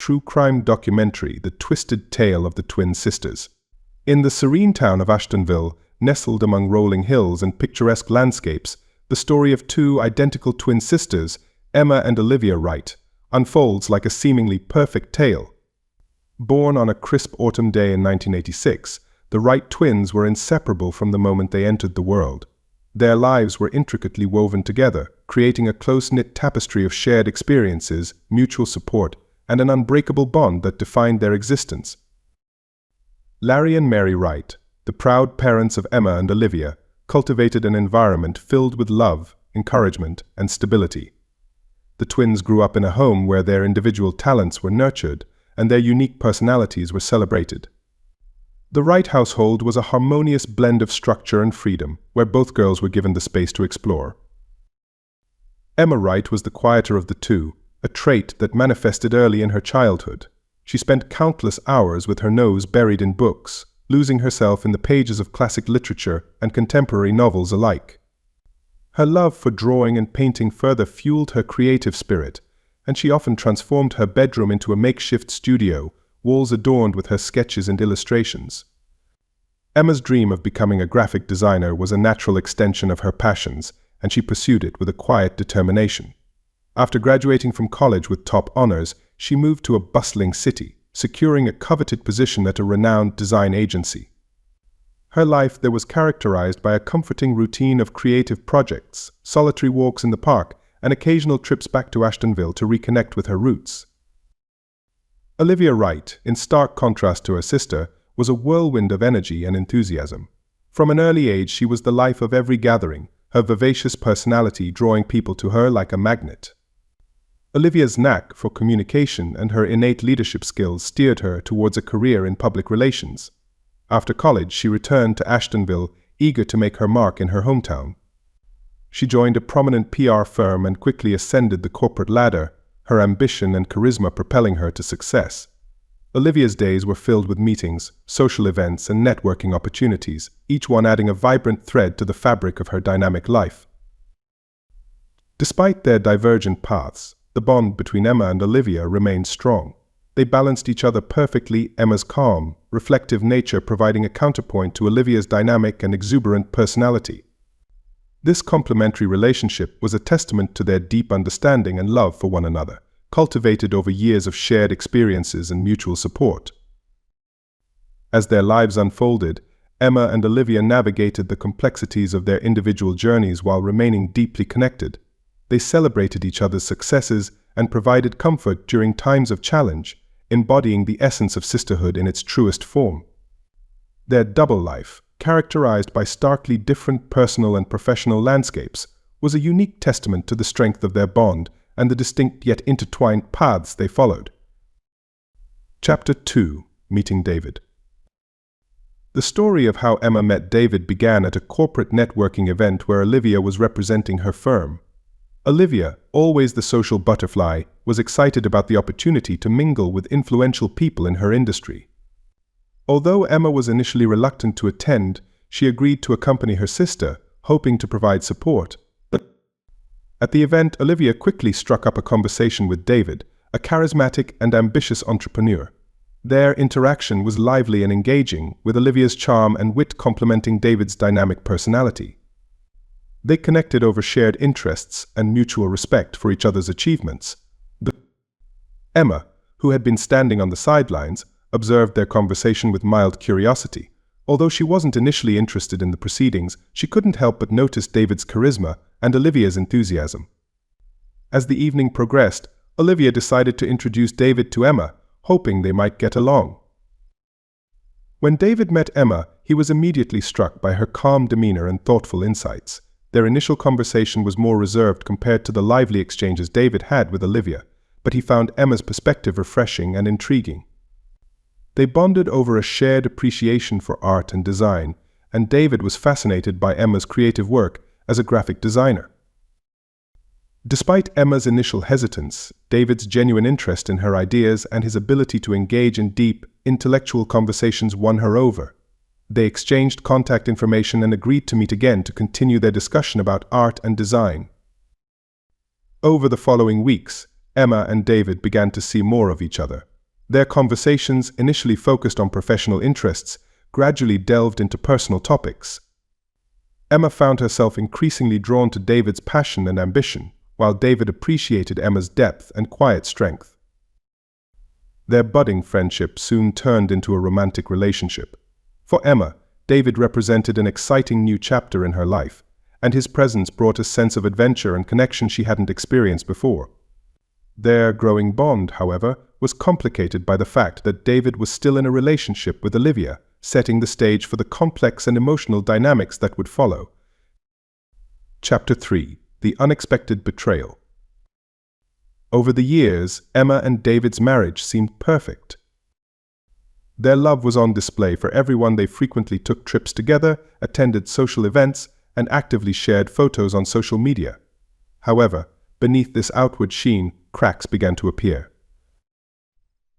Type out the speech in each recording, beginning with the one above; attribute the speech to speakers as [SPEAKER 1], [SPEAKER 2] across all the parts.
[SPEAKER 1] true crime documentary, The Twisted Tale of the Twin Sisters. In the serene town of Ashtonville, nestled among rolling hills and picturesque landscapes, the story of two identical twin sisters, Emma and Olivia Wright, unfolds like a seemingly perfect tale. Born on a crisp autumn day in 1986, the Wright twins were inseparable from the moment they entered the world. Their lives were intricately woven together, creating a close-knit tapestry of shared experiences, mutual support, and an unbreakable bond that defined their existence. Larry and Mary Wright, the proud parents of Emma and Olivia, cultivated an environment filled with love, encouragement, and stability. The twins grew up in a home where their individual talents were nurtured and their unique personalities were celebrated. The Wright household was a harmonious blend of structure and freedom, where both girls were given the space to explore. Emma Wright was the quieter of the two, a trait that manifested early in her childhood. She spent countless hours with her nose buried in books, losing herself in the pages of classic literature and contemporary novels alike. Her love for drawing and painting further fueled her creative spirit, and she often transformed her bedroom into a makeshift studio, walls adorned with her sketches and illustrations. Emma's dream of becoming a graphic designer was a natural extension of her passions, and she pursued it with a quiet determination. After graduating from college with top honors, she moved to a bustling city, securing a coveted position at a renowned design agency. Her life there was characterized by a comforting routine of creative projects, solitary walks in the park, and occasional trips back to Ashtonville to reconnect with her roots. Olivia Wright, in stark contrast to her sister, was a whirlwind of energy and enthusiasm. From an early age, she was the life of every gathering, her vivacious personality drawing people to her like a magnet. Olivia's knack for communication and her innate leadership skills steered her towards a career in public relations. After college, she returned to Ashtonville, eager to make her mark in her hometown. She joined a prominent PR firm and quickly ascended the corporate ladder, her ambition and charisma propelling her to success. Olivia's days were filled with meetings, social events, and networking opportunities, each one adding a vibrant thread to the fabric of her dynamic life. Despite their divergent paths, the bond between Emma and Olivia remained strong. They balanced each other perfectly, Emma's calm, reflective nature providing a counterpoint to Olivia's dynamic and exuberant personality. This complementary relationship was a testament to their deep understanding and love for one another, cultivated over years of shared experiences and mutual support. As their lives unfolded, Emma and Olivia navigated the complexities of their individual journeys while remaining deeply connected. They celebrated each other's successes and provided comfort during times of challenge, embodying the essence of sisterhood in its truest form. Their double life, characterized by starkly different personal and professional landscapes, was a unique testament to the strength of their bond and the distinct yet intertwined paths they followed. Chapter 2: Meeting David. The story of how Emma met David began at a corporate networking event where Olivia was representing her firm. Olivia, always the social butterfly, was excited about the opportunity to mingle with influential people in her industry. Although Emma was initially reluctant to attend, she agreed to accompany her sister, hoping to provide support. At the event, Olivia quickly struck up a conversation with David, a charismatic and ambitious entrepreneur. Their interaction was lively and engaging, with Olivia's charm and wit complementing David's dynamic personality. They connected over shared interests and mutual respect for each other's achievements. Emma, who had been standing on the sidelines, observed their conversation with mild curiosity. Although she wasn't initially interested in the proceedings, she couldn't help but notice David's charisma and Olivia's enthusiasm. As the evening progressed, Olivia decided to introduce David to Emma, hoping they might get along. When David met Emma, he was immediately struck by her calm demeanor and thoughtful insights. Their initial conversation was more reserved compared to the lively exchanges David had with Olivia, but he found Emma's perspective refreshing and intriguing. They bonded over a shared appreciation for art and design, and David was fascinated by Emma's creative work as a graphic designer. Despite Emma's initial hesitance, David's genuine interest in her ideas and his ability to engage in deep, intellectual conversations won her over. They exchanged contact information and agreed to meet again to continue their discussion about art and design. Over the following weeks, Emma and David began to see more of each other. Their conversations, initially focused on professional interests, gradually delved into personal topics. Emma found herself increasingly drawn to David's passion and ambition, while David appreciated Emma's depth and quiet strength. Their budding friendship soon turned into a romantic relationship. For Emma, David represented an exciting new chapter in her life, and his presence brought a sense of adventure and connection she hadn't experienced before. Their growing bond, however, was complicated by the fact that David was still in a relationship with Olivia, setting the stage for the complex and emotional dynamics that would follow. Chapter 3: The Unexpected Betrayal. Over the years, Emma and David's marriage seemed perfect. Their love was on display for everyone. They frequently took trips together, attended social events, and actively shared photos on social media. However, beneath this outward sheen, cracks began to appear.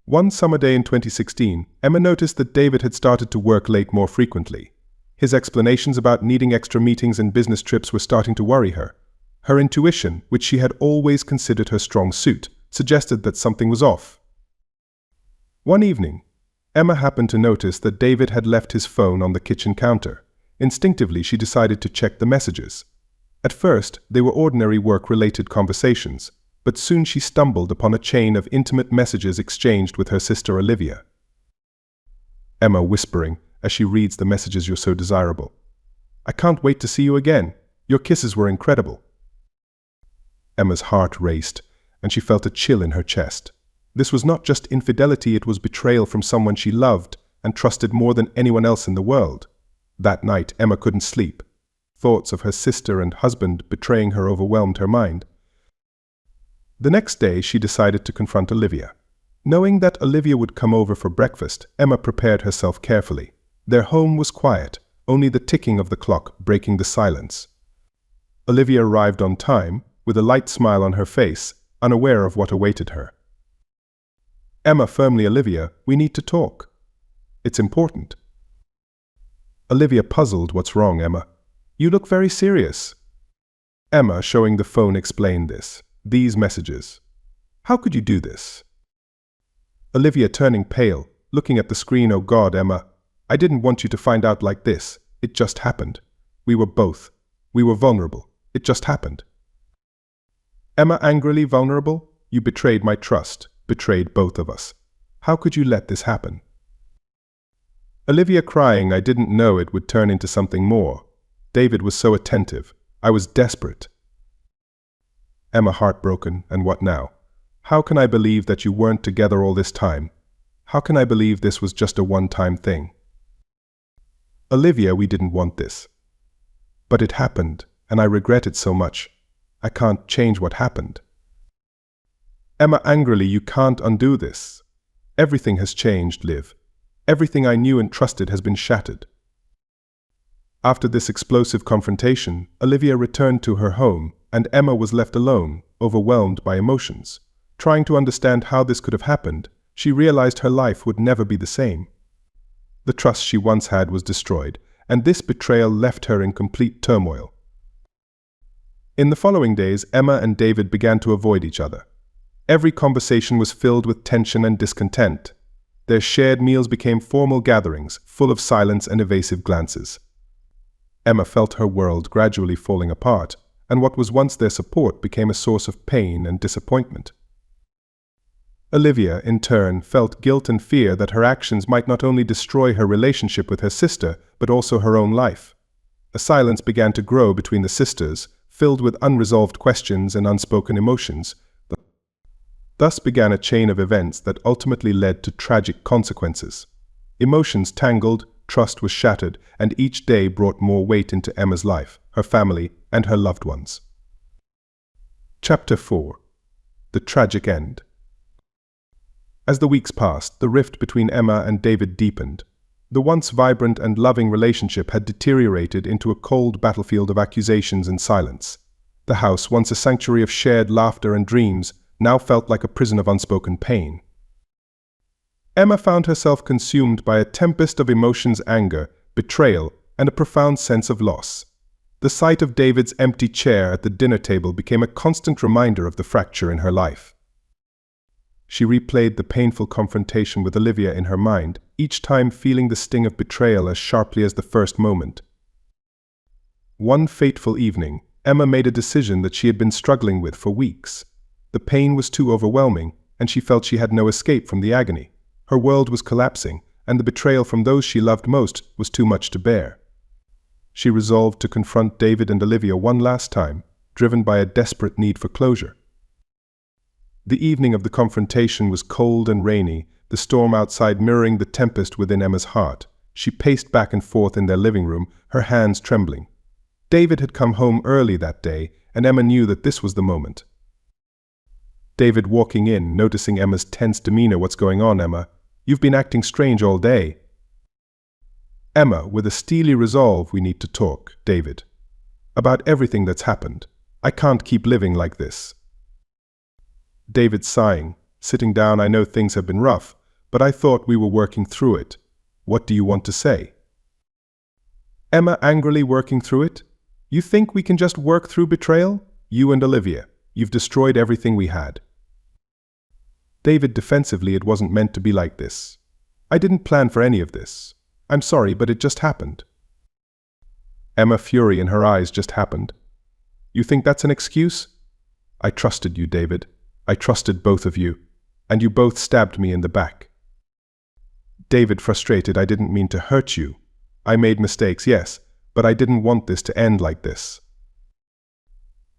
[SPEAKER 1] One summer day in 2016, Emma noticed that David had started to work late more frequently. His explanations about needing extra meetings and business trips were starting to worry her. Her intuition, which she had always considered her strong suit, suggested that something was off. One evening, Emma happened to notice that David had left his phone on the kitchen counter. Instinctively, she decided to check the messages. At first, they were ordinary work-related conversations, but soon she stumbled upon a chain of intimate messages exchanged with her sister Olivia. Emma whispering, as she reads the messages, "You're so desirable. I can't wait to see you again. Your kisses were incredible." Emma's heart raced, and she felt a chill in her chest. This was not just infidelity, it was betrayal from someone she loved and trusted more than anyone else in the world. That night, Emma couldn't sleep. Thoughts of her sister and husband betraying her overwhelmed her mind. The next day, she decided to confront Olivia. Knowing that Olivia would come over for breakfast, Emma prepared herself carefully. Their home was quiet, only the ticking of the clock breaking the silence. Olivia arrived on time, with a light smile on her face, unaware of what awaited her. Emma firmly, "Olivia, we need to talk. It's important." Olivia puzzled. "What's wrong, Emma? You look very serious." Emma, showing the phone, explained this. "These messages. How could you do this?" Olivia, turning pale, looking at the screen. "Oh God, Emma, I didn't want you to find out like this. It just happened. We were vulnerable. It just happened." Emma angrily, "Vulnerable? You betrayed my trust, betrayed both of us. How could you let this happen?" Olivia crying, "I didn't know it would turn into something more. David was so attentive. I was desperate." Emma heartbroken, "And what now? How can I believe that you weren't together all this time? How can I believe this was just a one-time thing?" Olivia, "We didn't want this. But it happened, and I regret it so much. I can't change what happened." Emma angrily, "You can't undo this. Everything has changed, Liv. Everything I knew and trusted has been shattered." After this explosive confrontation, Olivia returned to her home, and Emma was left alone, overwhelmed by emotions. Trying to understand how this could have happened, she realized her life would never be the same. The trust she once had was destroyed, and this betrayal left her in complete turmoil. In the following days, Emma and David began to avoid each other. Every conversation was filled with tension and discontent. Their shared meals became formal gatherings, full of silence and evasive glances. Emma felt her world gradually falling apart, and what was once their support became a source of pain and disappointment. Olivia, in turn, felt guilt and fear that her actions might not only destroy her relationship with her sister, but also her own life. A silence began to grow between the sisters, filled with unresolved questions and unspoken emotions. Thus began a chain of events that ultimately led to tragic consequences. Emotions tangled, trust was shattered, and each day brought more weight into Emma's life, her family, and her loved ones. Chapter 4: The Tragic End. As the weeks passed, the rift between Emma and David deepened. The once vibrant and loving relationship had deteriorated into a cold battlefield of accusations and silence. The house, once a sanctuary of shared laughter and dreams, now felt like a prison of unspoken pain. Emma found herself consumed by a tempest of emotions: anger, betrayal, and a profound sense of loss. The sight of David's empty chair at the dinner table became a constant reminder of the fracture in her life. She replayed the painful confrontation with Olivia in her mind, each time feeling the sting of betrayal as sharply as the first moment. One fateful evening, Emma made a decision that she had been struggling with for weeks. The pain was too overwhelming, and she felt she had no escape from the agony. Her world was collapsing, and the betrayal from those she loved most was too much to bear. She resolved to confront David and Olivia one last time, driven by a desperate need for closure. The evening of the confrontation was cold and rainy, the storm outside mirroring the tempest within Emma's heart. She paced back and forth in their living room, her hands trembling. David had come home early that day, and Emma knew that this was the moment. David walking in, noticing Emma's tense demeanor. "What's going on, Emma? You've been acting strange all day." "Emma, with a steely resolve, we need to talk, David. About everything that's happened. I can't keep living like this." David sighing, sitting down. "I know things have been rough, but I thought we were working through it. What do you want to say?" Emma angrily, "Working through it? You think we can just work through betrayal? You and Olivia, you've destroyed everything we had." David defensively, "It wasn't meant to be like this. I didn't plan for any of this. I'm sorry, but it just happened." Emma, fury in her eyes, "Just happened? You think that's an excuse? I trusted you, David. I trusted both of you, and you both stabbed me in the back." David, frustrated, "I didn't mean to hurt you. I made mistakes, yes, but I didn't want this to end like this."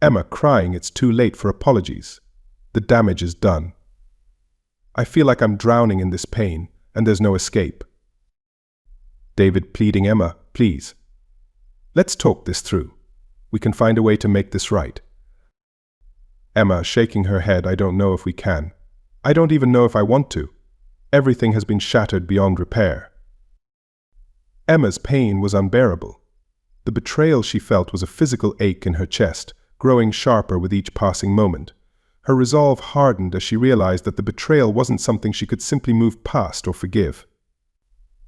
[SPEAKER 1] Emma, crying, "It's too late for apologies. The damage is done. I feel like I'm drowning in this pain, and there's no escape." David, pleading, "Emma, please. Let's talk this through. We can find a way to make this right." Emma, shaking her head, "I don't know if we can. I don't even know if I want to. Everything has been shattered beyond repair." Emma's pain was unbearable. The betrayal she felt was a physical ache in her chest, growing sharper with each passing moment. Her resolve hardened as she realized that the betrayal wasn't something she could simply move past or forgive.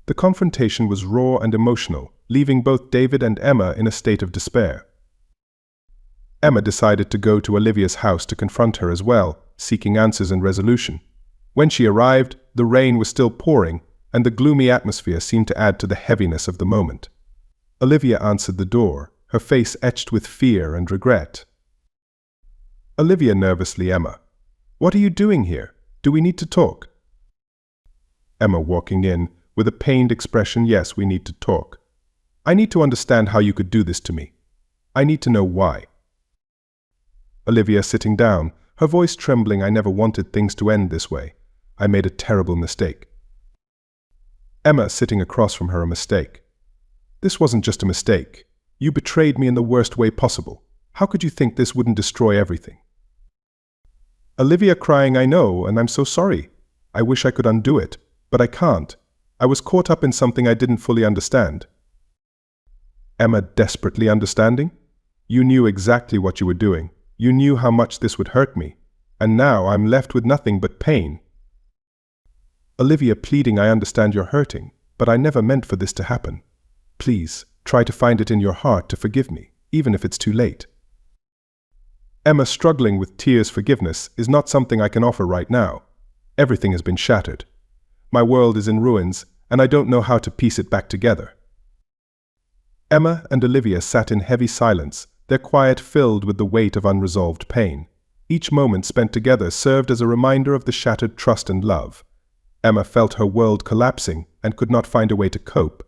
[SPEAKER 1] The confrontation was raw and emotional, leaving both David and Emma in a state of despair. Emma decided to go to Olivia's house to confront her as well, seeking answers and resolution. When she arrived, the rain was still pouring, and the gloomy atmosphere seemed to add to the heaviness of the moment. Olivia answered the door, her face etched with fear and regret. Olivia nervously, "Emma, what are you doing here? Do we need to talk?" Emma walking in, with a pained expression, "Yes, we need to talk. I need to understand how you could do this to me. I need to know why." Olivia sitting down, her voice trembling, "I never wanted things to end this way. I made a terrible mistake." Emma sitting across from her, "A mistake? This wasn't just a mistake. You betrayed me in the worst way possible. How could you think this wouldn't destroy everything?" Olivia crying, "I know, and I'm so sorry. I wish I could undo it, but I can't. I was caught up in something I didn't fully understand." Emma desperately understanding? "You knew exactly what you were doing. You knew how much this would hurt me, and now I'm left with nothing but pain." Olivia pleading, "I understand you're hurting, but I never meant for this to happen. Please, try to find it in your heart to forgive me, even if it's too late." Emma struggling with tears, "Forgiveness is not something I can offer right now. Everything has been shattered. My world is in ruins, and I don't know how to piece it back together." Emma and Olivia sat in heavy silence, their quiet filled with the weight of unresolved pain. Each moment spent together served as a reminder of the shattered trust and love. Emma felt her world collapsing and could not find a way to cope.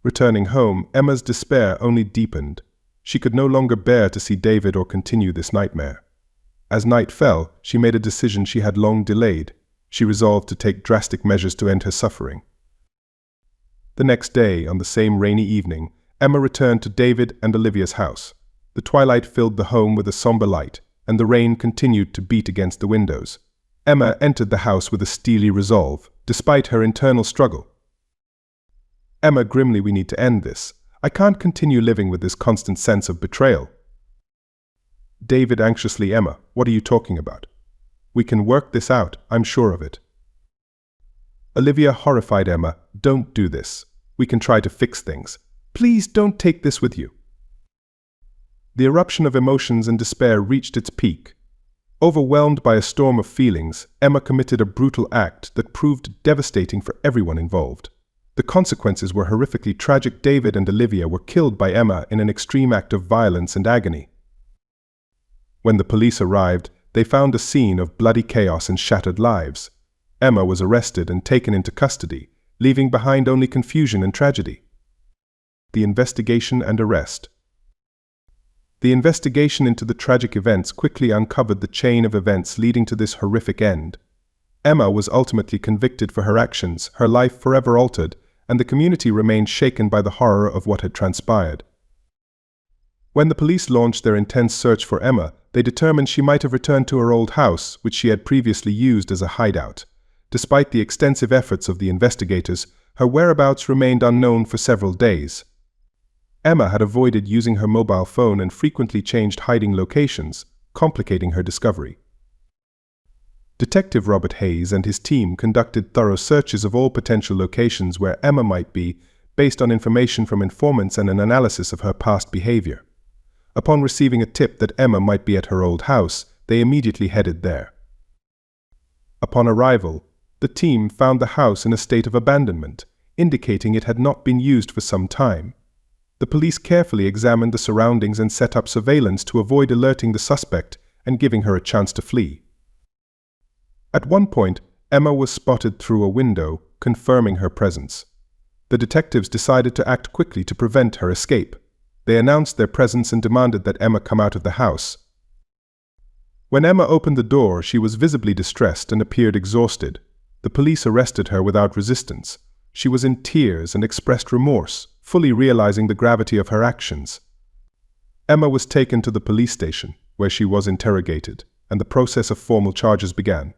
[SPEAKER 1] Returning home, Emma's despair only deepened. She could no longer bear to see David or continue this nightmare. As night fell, she made a decision she had long delayed. She resolved to take drastic measures to end her suffering. The next day, on the same rainy evening, Emma returned to David and Olivia's house. The twilight filled the home with a somber light, and the rain continued to beat against the windows. Emma entered the house with a steely resolve, despite her internal struggle. "Emma, grimly, we need to end this. I can't continue living with this constant sense of betrayal." David anxiously, "Emma, what are you talking about? We can work this out, I'm sure of it." Olivia horrified, "Emma, don't do this. We can try to fix things. Please don't take this with you." The eruption of emotions and despair reached its peak. Overwhelmed by a storm of feelings, Emma committed a brutal act that proved devastating for everyone involved. The consequences were horrifically tragic. David and Olivia were killed by Emma in an extreme act of violence and agony. When the police arrived, they found a scene of bloody chaos and shattered lives. Emma was arrested and taken into custody, leaving behind only confusion and tragedy. The investigation and arrest. The investigation into the tragic events quickly uncovered the chain of events leading to this horrific end. Emma was ultimately convicted for her actions, her life forever altered, and the community remained shaken by the horror of what had transpired. When the police launched their intense search for Emma, they determined she might have returned to her old house, which she had previously used as a hideout. Despite the extensive efforts of the investigators, her whereabouts remained unknown for several days. Emma had avoided using her mobile phone and frequently changed hiding locations, complicating her discovery. Detective Robert Hayes and his team conducted thorough searches of all potential locations where Emma might be, based on information from informants and an analysis of her past behavior. Upon receiving a tip that Emma might be at her old house, they immediately headed there. Upon arrival, the team found the house in a state of abandonment, indicating it had not been used for some time. The police carefully examined the surroundings and set up surveillance to avoid alerting the suspect and giving her a chance to flee. At one point, Emma was spotted through a window, confirming her presence. The detectives decided to act quickly to prevent her escape. They announced their presence and demanded that Emma come out of the house. When Emma opened the door, she was visibly distressed and appeared exhausted. The police arrested her without resistance. She was in tears and expressed remorse, fully realizing the gravity of her actions. Emma was taken to the police station, where she was interrogated, and the process of formal charges began.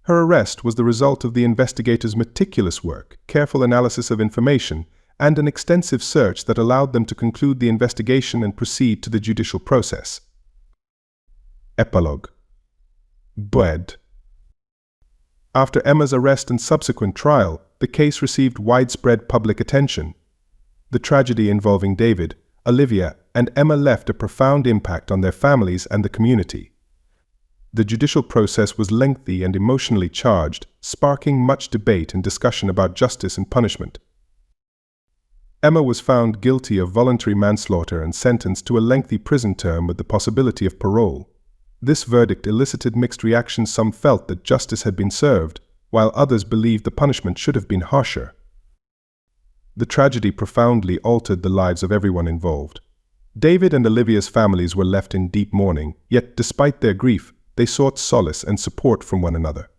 [SPEAKER 1] Her arrest was the result of the investigators' meticulous work, careful analysis of information, and an extensive search that allowed them to conclude the investigation and proceed to the judicial process. Epilogue. Bed. After Emma's arrest and subsequent trial, the case received widespread public attention. The tragedy involving David, Olivia, and Emma left a profound impact on their families and the community. The judicial process was lengthy and emotionally charged, sparking much debate and discussion about justice and punishment. Emma was found guilty of voluntary manslaughter and sentenced to a lengthy prison term with the possibility of parole. This verdict elicited mixed reactions. Some felt that justice had been served, while others believed the punishment should have been harsher. The tragedy profoundly altered the lives of everyone involved. David and Olivia's families were left in deep mourning, yet despite their grief, they sought solace and support from one another.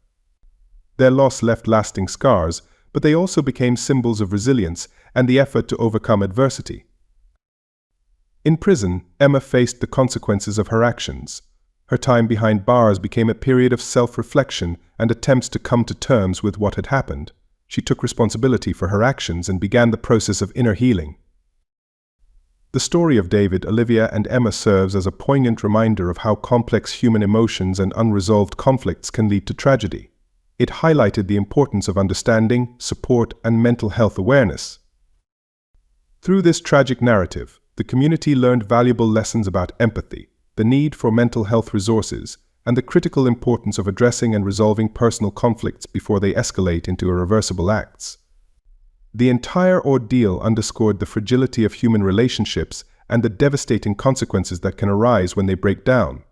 [SPEAKER 1] Their loss left lasting scars, but they also became symbols of resilience and the effort to overcome adversity. In prison, Emma faced the consequences of her actions. Her time behind bars became a period of self-reflection and attempts to come to terms with what had happened. She took responsibility for her actions and began the process of inner healing. The story of David, Olivia, and Emma serves as a poignant reminder of how complex human emotions and unresolved conflicts can lead to tragedy. It highlighted the importance of understanding, support, and mental health awareness. Through this tragic narrative, the community learned valuable lessons about empathy, the need for mental health resources, and the critical importance of addressing and resolving personal conflicts before they escalate into irreversible acts. The entire ordeal underscored the fragility of human relationships and the devastating consequences that can arise when they break down.